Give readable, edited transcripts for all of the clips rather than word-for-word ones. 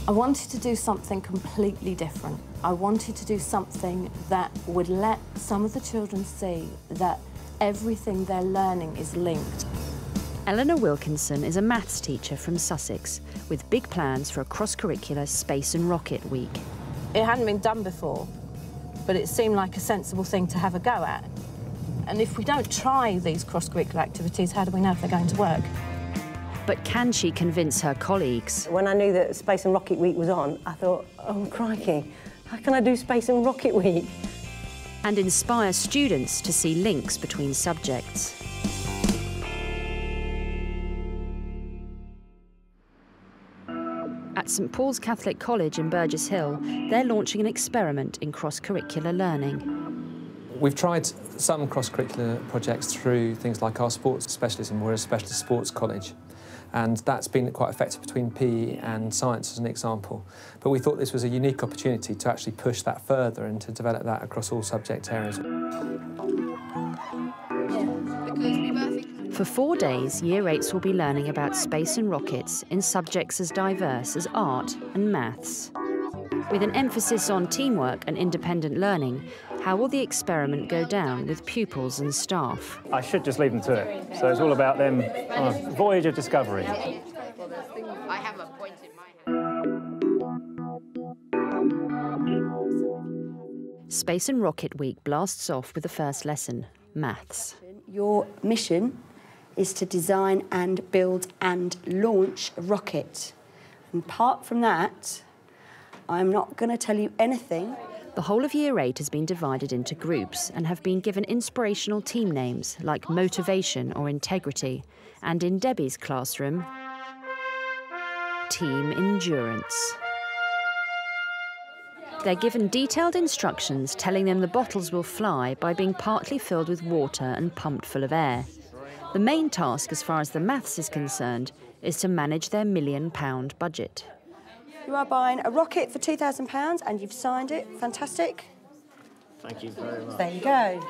I wanted to do something completely different. I wanted to do something that would let some of the children see that everything they're learning is linked. Eleanor Wilkinson is a maths teacher from Sussex with big plans for a cross-curricular Space and Rocket Week. It hadn't been done before, but it seemed like a sensible thing to have a go at. And if we don't try these cross-curricular activities, how do we know if they're going to work? But can she convince her colleagues? When I knew that Space and Rocket Week was on, I thought, oh, crikey, how can I do Space and Rocket Week? And inspire students to see links between subjects. At St Paul's Catholic College in Burgess Hill, they're launching an experiment in cross-curricular learning. We've tried some cross-curricular projects through things like our sports specialism. We're a specialist sports college, and that's been quite effective between PE and science as an example. But we thought this was a unique opportunity to actually push that further and to develop that across all subject areas. For 4 days, Year 8s will be learning about space and rockets in subjects as diverse as art and maths. With an emphasis on teamwork and independent learning, how will the experiment go down with pupils and staff? I should just leave them to it. So it's all about them on a voyage of discovery. I have a point in my head. Space and Rocket Week blasts off with the first lesson, maths. Your mission is to design and build and launch a rocket. And apart from that, I'm not going to tell you anything. The whole of Year 8 has been divided into groups and have been given inspirational team names like Motivation or Integrity, and in Debbie's classroom, Team Endurance. They're given detailed instructions telling them the bottles will fly by being partly filled with water and pumped full of air. The main task, as far as the maths is concerned, is to manage their £1 million budget. You are buying a rocket for £2,000 and you've signed it. Fantastic. Thank you very much. There you go.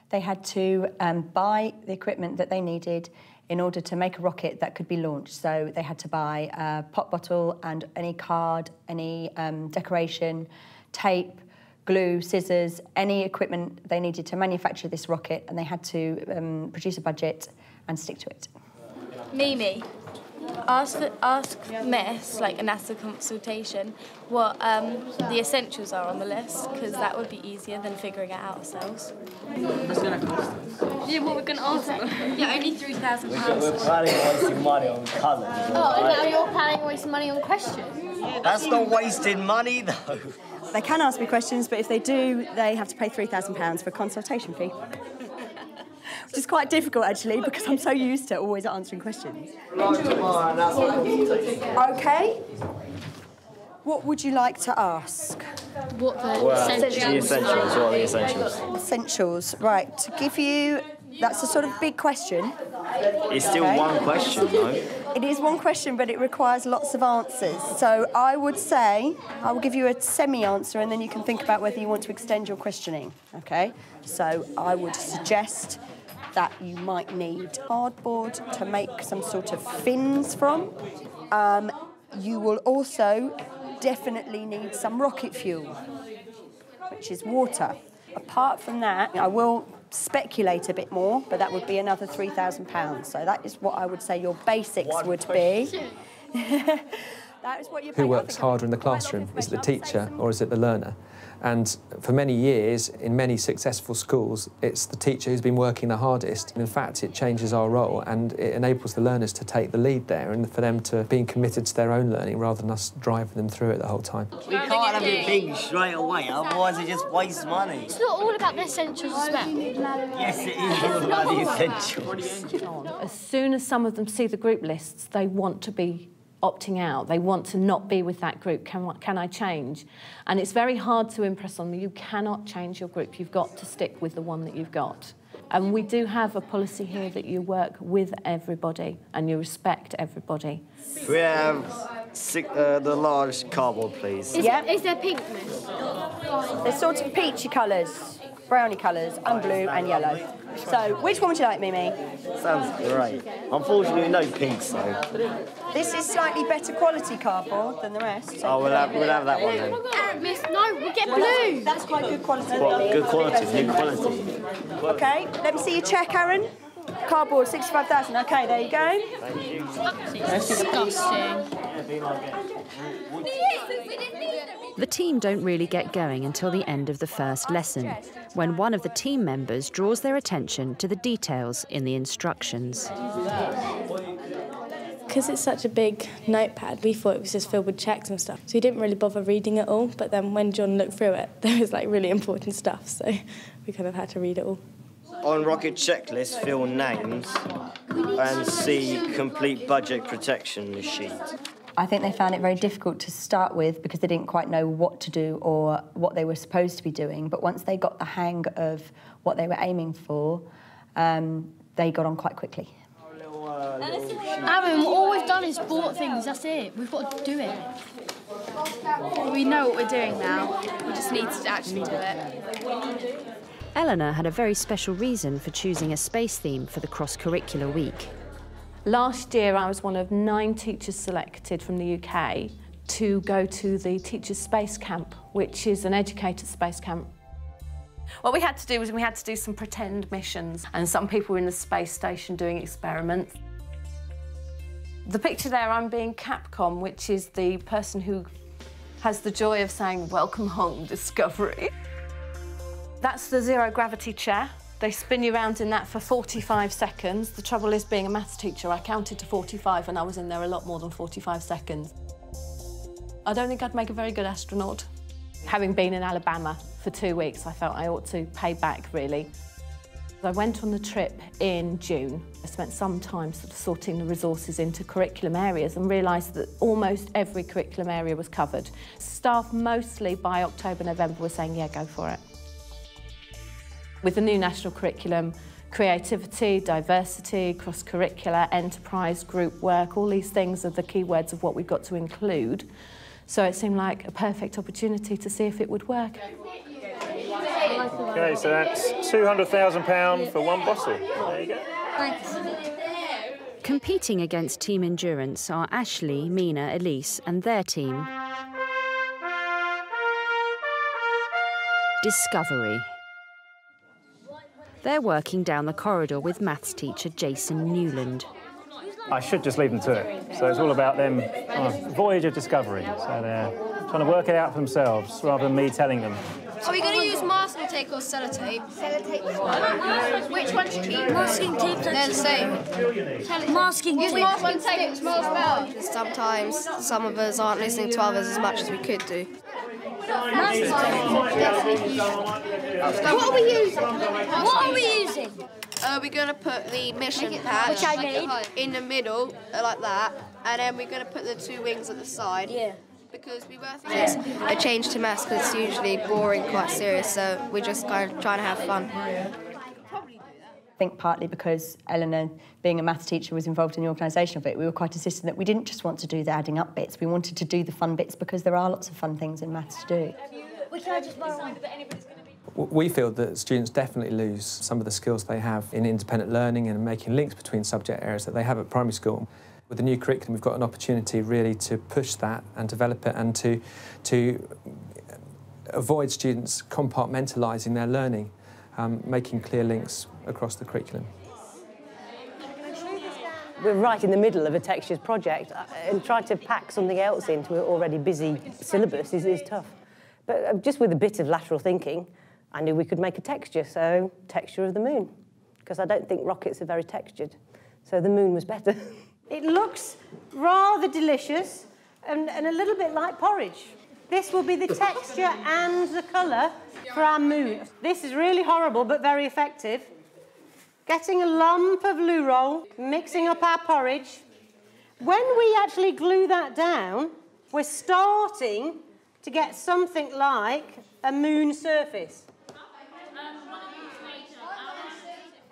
They had to buy the equipment that they needed in order to make a rocket that could be launched. So they had to buy a pop bottle and any card, any decoration, tape, glue, scissors, any equipment they needed to manufacture this rocket, and they had to produce a budget and stick to it. Mimi, ask Miss, like a NASA consultation, what the essentials are on the list, because that would be easier than figuring it out ourselves. What's going to cost us? Yeah, what we're going to ask them? Yeah, only £3,000. We're planning on wasting money on colours. Oh, and now you're planning on wasting money on questions? That's not wasting money, though. They can ask me questions, but if they do, they have to pay £3,000 for a consultation fee. Which is quite difficult, actually, because I'm so used to always answering questions. OK. What would you like to ask? What the essentials What are the essentials? Essentials. Right, to give you... That's a sort of big question. It's still one question, though. It is one question, but it requires lots of answers. So I would say, I will give you a semi-answer, and then you can think about whether you want to extend your questioning, OK? So I would suggest that you might need cardboard to make some sort of fins from. You will also definitely need some rocket fuel, which is water. Apart from that, I will speculate a bit more, but that would be another £3,000. So that is what I would say your basics would be. That is what you're Who works harder in the classroom? Is it the teacher or is it the learner? And for many years, in many successful schools, it's the teacher who's been working the hardest. In fact, it changes our role and it enables the learners to take the lead there and for them to be committed to their own learning rather than us driving them through it the whole time. We can't have it big straight away, otherwise it just wastes money. It's not all about the essentials as well. Yes, it is all about the essentials. As soon as some of them see the group lists, they want to be opting out. They want to not be with that group. Can I change? And it's very hard to impress on them. You cannot change your group. You've got to stick with the one that you've got. And we do have a policy here that you work with everybody and you respect everybody. We have the large cardboard, please. Is there pink, Miss? They're sort of peachy colours. brownie colours, and blue and yellow. So, which one would you like, Mimi? Sounds great. Unfortunately, no pinks though. This is slightly better quality cardboard than the rest. So Oh, we'll have that one then. Miss, no, we'll get blue. That's quite good quality. What, good quality, new quality. Okay, let me see your check, Aaron. Cardboard, 65,000. Okay, there you go. Disgusting. The team don't really get going until the end of the first lesson, when one of the team members draws their attention to the details in the instructions. Because it's such a big notepad, we thought it was just filled with checks and stuff. So we didn't really bother reading it all, but then when John looked through it, there was like really important stuff, so we kind of had to read it all. On rocket checklist, fill names and see complete budget protection sheet. I think they found it very difficult to start with because they didn't quite know what to do or what they were supposed to be doing. But once they got the hang of what they were aiming for, they got on quite quickly. Aaron, all we've done is bought things, that's it. We've got to do it. We know what we're doing now. We just need to actually do it. Eleanor had a very special reason for choosing a space theme for the cross-curricular week. Last year, I was one of 9 teachers selected from the UK to go to the Teachers' Space Camp, which is an educated space camp. What we had to do was we had to do some pretend missions, and some people were in the space station doing experiments. The picture there, I'm being Capcom, which is the person who has the joy of saying, "Welcome home, Discovery." That's the zero-gravity chair. They spin you around in that for 45 seconds. The trouble is, being a maths teacher, I counted to 45 and I was in there a lot more than 45 seconds. I don't think I'd make a very good astronaut. Having been in Alabama for 2 weeks, I felt I ought to pay back, really. I went on the trip in June. I spent some time sort of sorting the resources into curriculum areas and realised that almost every curriculum area was covered. Staff mostly by October, November were saying, yeah, go for it. With the new national curriculum, creativity, diversity, cross-curricular, enterprise, group work, all these things are the key words of what we've got to include. So it seemed like a perfect opportunity to see if it would work. OK, so that's £200,000 for one bottle. There you go. Thanks. Competing against Team Endurance are Ashley, Mina, Elise and their team, Discovery. They're working down the corridor with maths teacher Jason Newland. I should just leave them to it. So it's all about them on a voyage of discovery. So they're trying to work it out for themselves rather than me telling them. Are we going to use masking tape or sellotape? Sellotape. Which one's cheap? Masking tape. They're the same. Masking tape. Use masking tape. It smells better. Sometimes some of us aren't listening to others as much as we could do. What are we using? What are we using? We're going to put the mission patch in the middle, like that, and then we're going to put the 2 wings at the side. Yeah. Because we were thinking a change to maths because it's usually boring, quite serious, so we're just kind of trying to have fun. I think partly because Eleanor, being a maths teacher, was involved in the organisation of it, we were quite insistent that we didn't just want to do the adding up bits, we wanted to do the fun bits because there are lots of fun things in maths to do. We feel that students definitely lose some of the skills they have in independent learning and making links between subject areas that they have at primary school. With the new curriculum, we've got an opportunity really to push that and develop it and to avoid students compartmentalising their learning, making clear links across the curriculum. We're right in the middle of a textures project and trying to pack something else into an already busy syllabus is tough. But just with a bit of lateral thinking, I knew we could make a texture, so texture of the moon, because I don't think rockets are very textured, so the moon was better. It looks rather delicious and a little bit like porridge. This will be the texture and the colour for our moon. This is really horrible but very effective. Getting a lump of loo roll, mixing up our porridge. When we actually glue that down, we're starting to get something like a moon surface.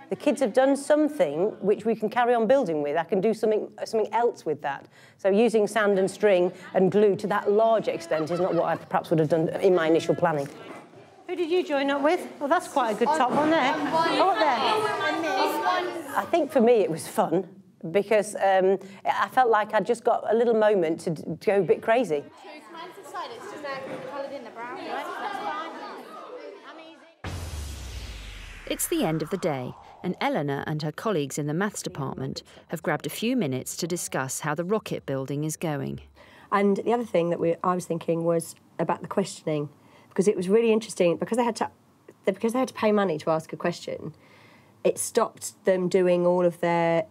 The kids have done something which we can carry on building with. I can do something else with that. So using sand and string and glue to that large extent is not what I perhaps would have done in my initial planning. Who did you join up with? Well, that's quite a good top one there. Oh, up there. I think for me it was fun because I felt like I'd just got a little moment to go a bit crazy. Mine's decided, it's just coloured in the brown, right? That's fine. I'm easy. It's the end of the day, and Eleanor and her colleagues in the maths department have grabbed a few minutes to discuss how the rocket building is going. And the other thing that I was thinking was about the questioning, because it was really interesting because they had to pay money to ask a question. It stopped them doing all of their,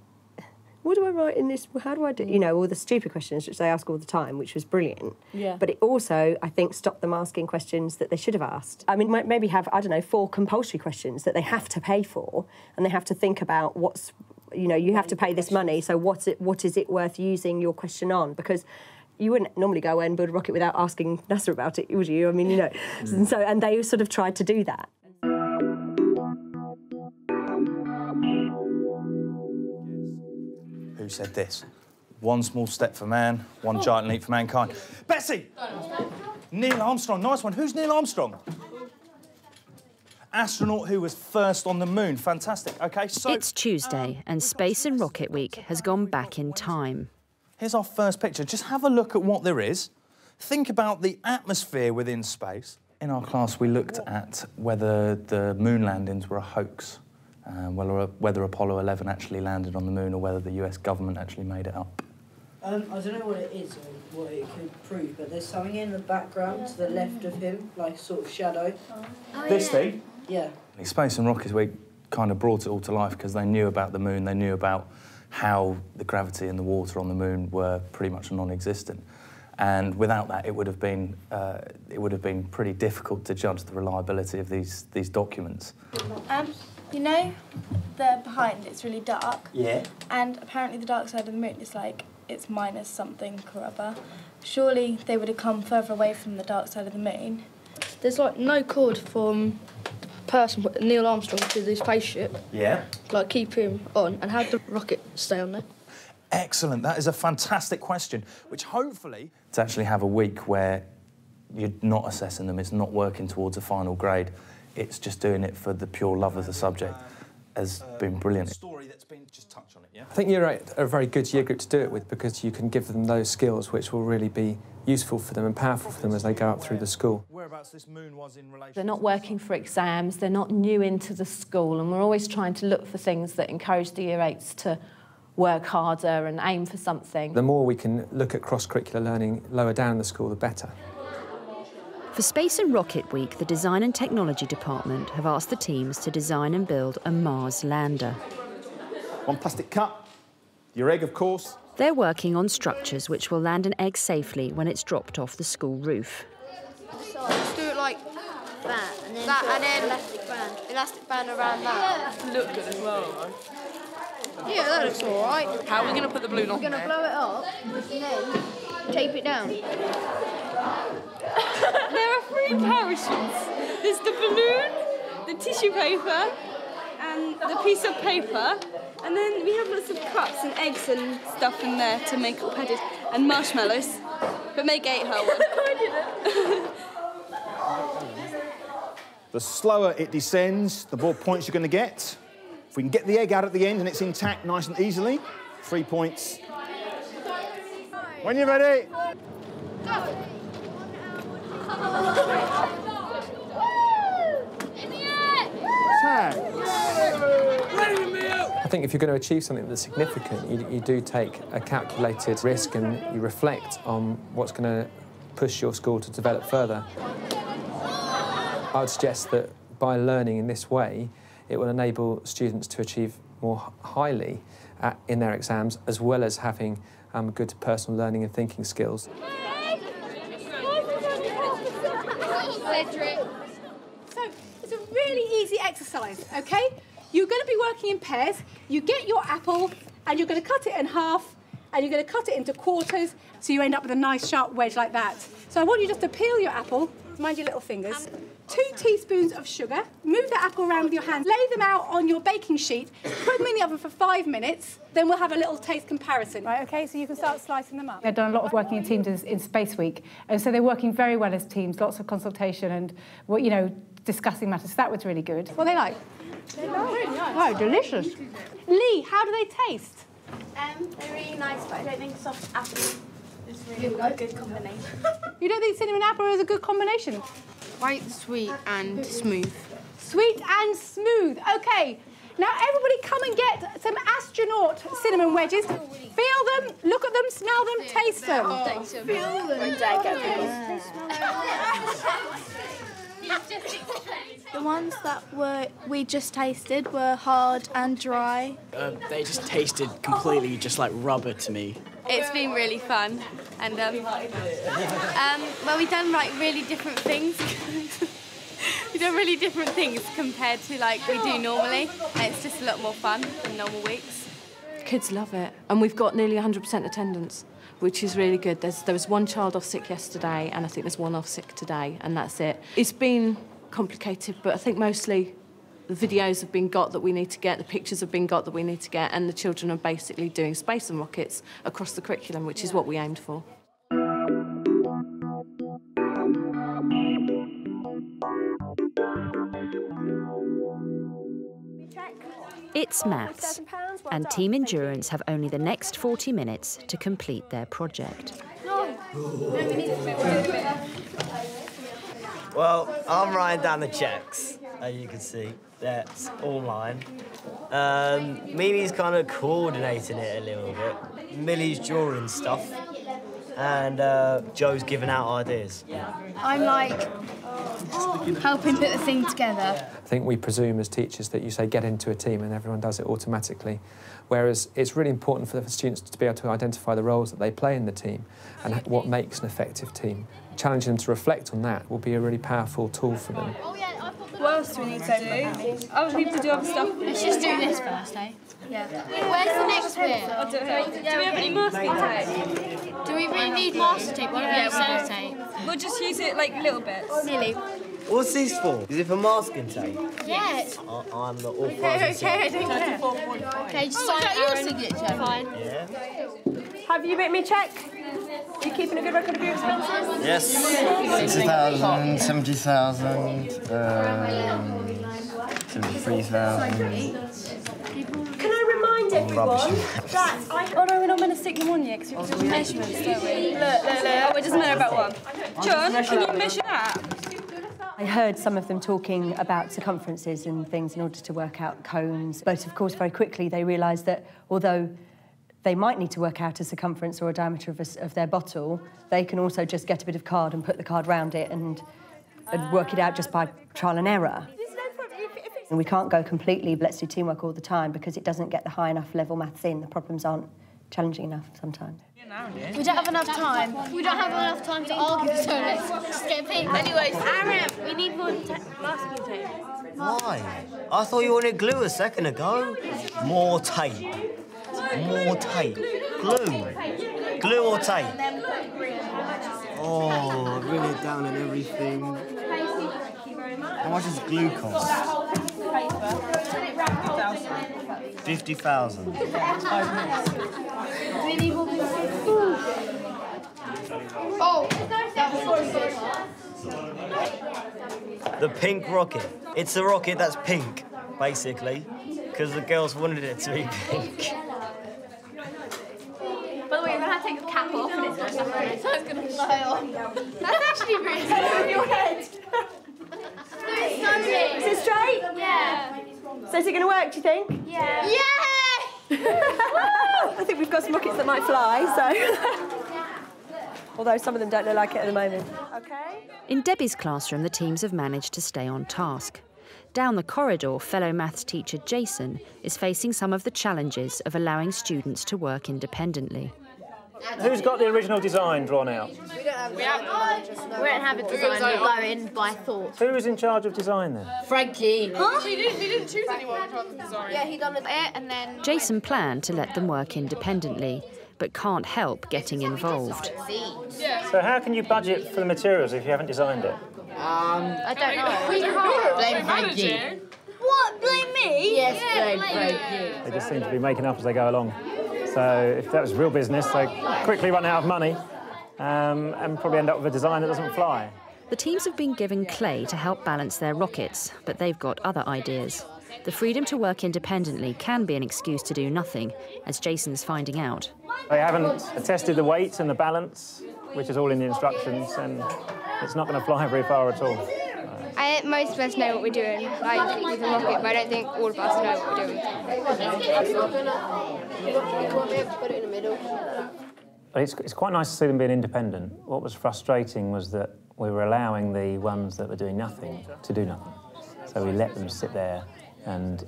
what do I write in this? How do I do? You know, all the stupid questions which they ask all the time, which was brilliant. Yeah. But it also, I think, stopped them asking questions that they should have asked. I mean, maybe have, I don't know, 4 compulsory questions that they have to pay for, and they have to think about what's, you know, you have to pay this money, so what is it worth using your question on? Because you wouldn't normally go and build a rocket without asking NASA about it, would you? I mean, you know. And they sort of tried to do that. Who said this? One small step for man, one giant leap for mankind. Betsy! Neil Armstrong, nice one. Who's Neil Armstrong? Astronaut who was first on the moon. Fantastic. OK, so... It's Tuesday, and Space and Rocket Week has gone back in time. Here's our first picture. Just have a look at what there is. Think about the atmosphere within space. In our class, we looked at whether the moon landings were a hoax, whether Apollo 11 actually landed on the moon or whether the US government actually made it up. I don't know what it is or what it could prove, but there's something in the background to the left of him, like sort of shadow. This thing? Yeah. Space and Rockets Week kind of brought it all to life because they knew about the moon, they knew about how the gravity and the water on the moon were pretty much non-existent. And without that, it would have been pretty difficult to judge the reliability of these documents. You know, there behind it's really dark. Yeah. And apparently the dark side of the moon is like it's minus something or other. Surely they would have come further away from the dark side of the moon. There's like no cord from the person, Neil Armstrong, to the spaceship. Yeah. Like keep him on, and how did the rocket stay on there? Excellent. That is a fantastic question, which hopefully to actually have a week where you're not assessing them, it's not working towards a final grade, it's just doing it for the pure love of the subject, has been brilliant. I think you're right, a very good year group to do it with because you can give them those skills which will really be useful for them and powerful for them as they go out through the school. Whereabouts this moon was in relation... They're not working for exams, they're not new into the school, and we're always trying to look for things that encourage the Year 8s to work harder and aim for something. The more we can look at cross-curricular learning lower down in the school, the better. For Space and Rocket Week, the Design and Technology Department have asked the teams to design and build a Mars lander. One plastic cup, your egg, of course. They're working on structures which will land an egg safely when it's dropped off the school roof. So let's do it like that, and then elastic band around that. Look good as well, right? Yeah, that looks all right. How are we going to put the balloon on We're going to blow it up and then tape it down. There are 3 parachutes. There's the balloon, the tissue paper, and the piece of paper. And then we have lots of cups and eggs and stuff in there to make up patties, and marshmallows. But Meg ate her one. I didn't. The slower it descends, the more points you're going to get. If we can get the egg out at the end and it's intact nice and easily, 3 points. When you're ready. I think if you're going to achieve something that's significant, you do take a calculated risk and you reflect on what's going to push your school to develop further. I would suggest that by learning in this way, it will enable students to achieve more highly in their exams, as well as having good personal learning and thinking skills. So it's a really easy exercise, OK? You're going to be working in pairs. You get your apple, and you're going to cut it in half, and you're going to cut it into quarters, so you end up with a nice sharp wedge like that. So I want you just to peel your apple, mind your little fingers, 2 teaspoons of sugar, move the apple around with your hands, lay them out on your baking sheet, put them in the oven for 5 minutes, then we'll have a little taste comparison. Right, OK, so you can start slicing them up. They've done a lot of working in teams in Space Week, and so they're working very well as teams, lots of consultation and, you know, discussing matters. That was really good. What are they like? They're really nice. Oh, delicious. Lee, how do they taste? They're really nice, but I don't think soft apple is really a good combination. You don't think cinnamon apple is a good combination? Quite sweet and smooth. Sweet and smooth. OK. Now, everybody come and get some astronaut cinnamon wedges. Feel them, look at them, smell them, taste them. Feel them. The ones that we just tasted were hard and dry. They just tasted completely just like rubber to me. It's been really fun, and well, we've done like really different things. We've done really different things compared to like we do normally. And it's just a lot more fun than normal weeks. Kids love it, and we've got nearly 100% attendance, which is really good. There was one child off sick yesterday, and I think there's one off sick today, and that's it. It's been complicated, but I think mostly the videos have been got that we need to get, the pictures have been got that we need to get, and the children are basically doing space and rockets across the curriculum, which is what we aimed for. It's maths, and Team Endurance have only the next 40 minutes to complete their project. Well, I'm writing down the checks, as you can see. That's all mine. Mimi's kind of coordinating it a little bit. Millie's drawing stuff. And Joe's giving out ideas. I'm like helping put the thing together. I think we presume as teachers that you say get into a team and everyone does it automatically, whereas it's really important for the students to be able to identify the roles that they play in the team and what makes an effective team. Challenging them to reflect on that will be a really powerful tool for them. What else do we need to do? Oh, we need to do other stuff. Let's just do this first, eh? Yeah. Where's the next bit? Do we have any masking tape? Do we really need master tape? Why don't we use sellotape? We'll just use it like little bits. Nearly. What's this for? Is it for masking tape? Yes. I'm the authorised. Okay, just sign your signature. Fine. Yeah. Have you made me check? Are you keeping a good record of your expenses? Yes. 60,000, 70,000, 73,000. Can I remind everyone that Oh no, we're not meant to stick them on yet because we've got measurements, don't we? Look. Oh, it doesn't matter about one. John, can you measure that? I heard some of them talking about circumferences and things in order to work out cones. But of course, very quickly they realised that although they might need to work out a circumference or a diameter of their bottle, they can also just get a bit of card and put the card round it and work it out just by trial and error. And we can't go completely, let's do teamwork all the time, because it doesn't get the high enough level maths in. The problems aren't challenging enough sometimes. We don't have enough time. We don't have enough time to argue, so let's just get paid. Anyways, Aaron, we need more masking tape. Why? I thought you wanted glue a second ago. More tape. More tape. Glue. Glue or tape? Oh, really down and everything. How much does glue cost? 50,000. The pink rocket. It's a rocket that's pink, basically, because the girls wanted it to be pink. By the way, you're going to have to take the cap off and it's going to separate, so it's going to fly on. That's actually really good in your head. Is it straight? Yeah. So is it going to work, do you think? Yeah. Yeah! I think we've got some rockets that might fly, so... Although some of them don't look like it at the moment. OK? In Debbie's classroom, the teams have managed to stay on task. Down the corridor, fellow maths teacher Jason is facing some of the challenges of allowing students to work independently. Who's got the original design drawn out? We don't have a design, we go in by thought. Who was in charge of design then? Frankie. Huh? We didn't choose anyone from the design. Yeah, he done it and then... Jason planned to let them work independently, but can't help getting involved. So how can you budget for the materials if you haven't designed it? I don't know. We can't. Blame Frankie. What? Blame me? Yes, blame Frankie. They just seem to be making up as they go along. So if that was real business, they quickly run out of money and probably end up with a design that doesn't fly. The teams have been given clay to help balance their rockets, but they've got other ideas. The freedom to work independently can be an excuse to do nothing, as Jason's finding out. They haven't tested the weight and the balance, which is all in the instructions, and it's not going to fly very far at all. I think most of us know what we're doing, like with the rocket, but I don't think all of us know what we're doing. Put it in the middle. It's quite nice to see them being independent. What was frustrating was that we were allowing the ones that were doing nothing to do nothing. So we let them sit there, and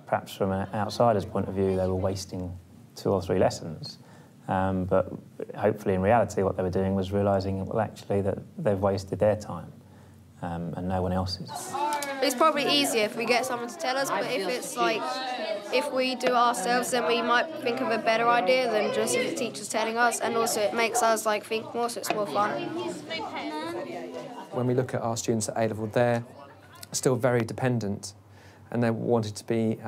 perhaps from an outsider's point of view, they were wasting 2 or 3 lessons. But hopefully in reality what they were doing was realising, well, actually, that they've wasted their time and no one else's. It's probably easier if we get someone to tell us, but if it's like, if we do ourselves, then we might think of a better idea than just the teachers telling us, and also it makes us like think more, so it's more fun. When we look at our students at A-level, they're still very dependent, and they wanted to be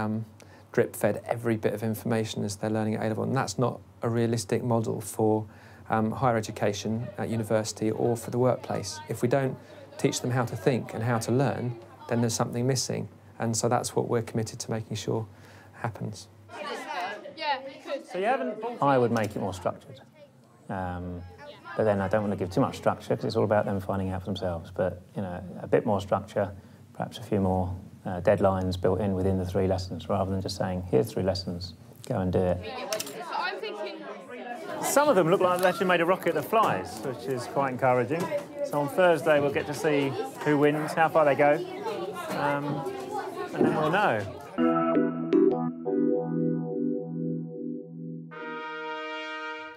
drip-fed every bit of information as they're learning at A-level, and that's not a realistic model for higher education at university or for the workplace. If we don't teach them how to think and how to learn, then there's something missing, and so that's what we're committed to making sure happens. So I would make it more structured, but then I don't want to give too much structure because it's all about them finding out for themselves. But you know, a bit more structure, perhaps a few more deadlines built in within the 3 lessons, rather than just saying, here's 3 lessons, go and do it. Some of them look like they've actually made a rocket that flies, which is quite encouraging. So on Thursday we'll get to see who wins, how far they go, and then we'll know.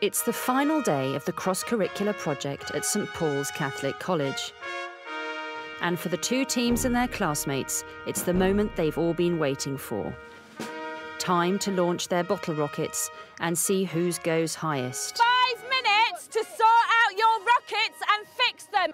It's the final day of the cross-curricular project at St Paul's Catholic College. And for the 2 teams and their classmates, it's the moment they've all been waiting for. Time to launch their bottle rockets and see whose goes highest. 5 minutes to sort out your rockets and fix them.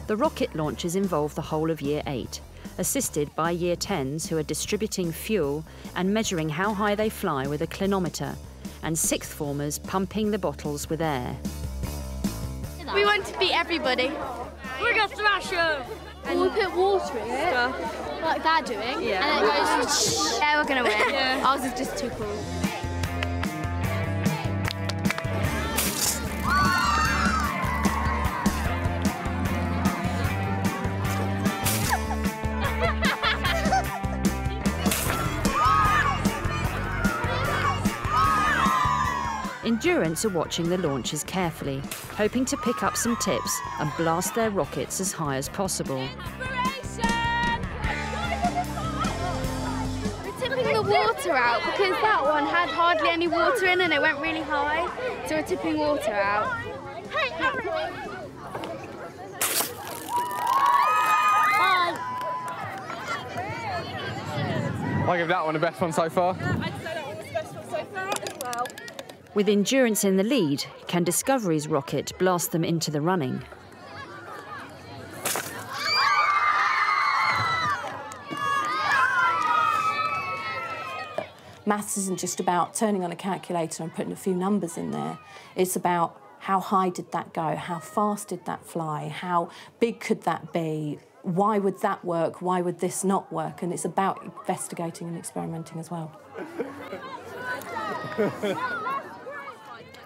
The rocket launches involve the whole of Year 8, assisted by Year 10s who are distributing fuel and measuring how high they fly with a clinometer, and 6th formers pumping the bottles with air. We want to beat everybody. We're gonna thrash them. And we'll put water in it, like they're doing, and then it goes, yeah, we're gonna win. Yeah. Ours is just too cool. Endurance are watching the launches carefully, hoping to pick up some tips and blast their rockets as high as possible. We're tipping the water out because that one had hardly any water in and it went really high, so we're tipping water out. I give that one the best one so far. Yeah, I'd say that one was the best one so far as well. With Endurance in the lead, can Discovery's rocket blast them into the running? Maths isn't just about turning on a calculator and putting a few numbers in there. It's about how high did that go, how fast did that fly, how big could that be, why would that work, why would this not work, and it's about investigating and experimenting as well.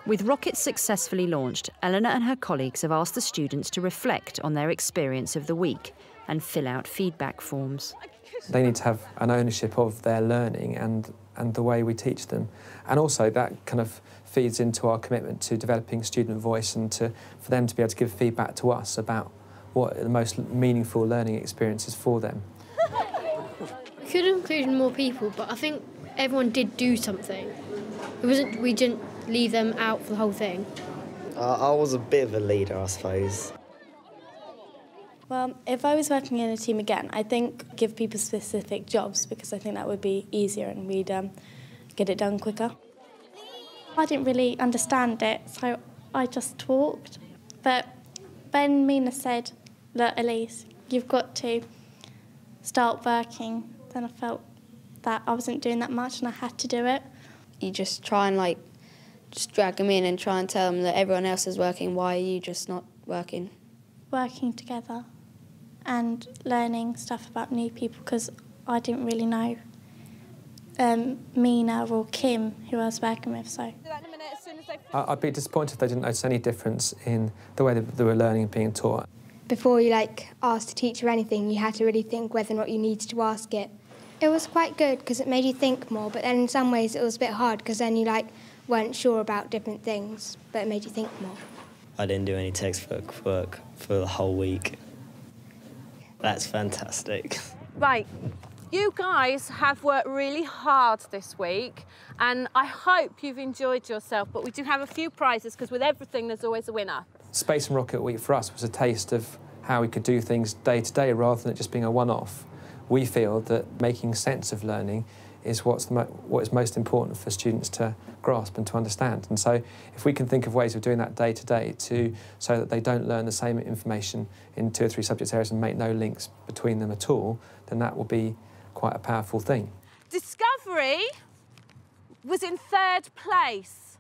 With rockets successfully launched, Eleanor and her colleagues have asked the students to reflect on their experience of the week and fill out feedback forms. They need to have an ownership of their learning and the way we teach them. And also that kind of feeds into our commitment to developing student voice and for them to be able to give feedback to us about what the most meaningful learning experience is for them. We could have included more people, but I think everyone did do something. We didn't leave them out for the whole thing. I was a bit of a leader, I suppose. Well, if I was working in a team again, I think give people specific jobs because I think that would be easier and we'd get it done quicker. I didn't really understand it, so I just talked. But when Mina said, look, Elise, you've got to start working, then I felt that I wasn't doing that much and I had to do it. You just try and just drag them in and try and tell them that everyone else is working. Why are you just not working? Working together and learning stuff about new people, because I didn't really know Mina or Kim, who I was working with, so. I'd be disappointed if they didn't notice any difference in the way that they were learning and being taught. Before you asked a teacher anything, you had to really think whether or not you needed to ask it. It was quite good because it made you think more, but then in some ways it was a bit hard because then you weren't sure about different things, but it made you think more. I didn't do any textbook work for the whole week. That's fantastic. Right, you guys have worked really hard this week and I hope you've enjoyed yourself, but we do have a few prizes because with everything there's always a winner. Space and Rocket Week for us was a taste of how we could do things day to day rather than it just being a one-off. We feel that making sense of learning is what is most important for students to grasp and to understand. And so if we can think of ways of doing that day to day so that they don't learn the same information in 2 or 3 subject areas and make no links between them at all, then that will be quite a powerful thing. Discovery was in 3rd place.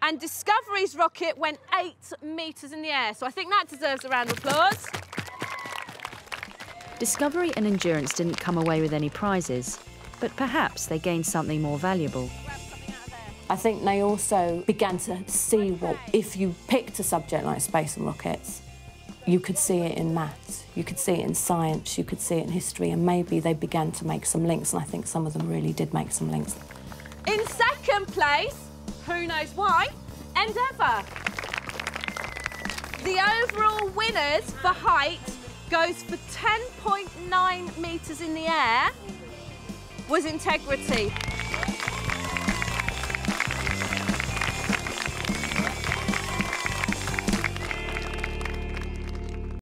And Discovery's rocket went 8 metres in the air. So I think that deserves a round of applause. Discovery and Endurance didn't come away with any prizes, but perhaps they gained something more valuable. I think they also began to see what, if you picked a subject like space and rockets, you could see it in maths, you could see it in science, you could see it in history, and maybe they began to make some links, and I think some of them really did make some links. In 2nd place, who knows why, Endeavour. The overall winners for height goes for 10.9 metres in the air was Integrity.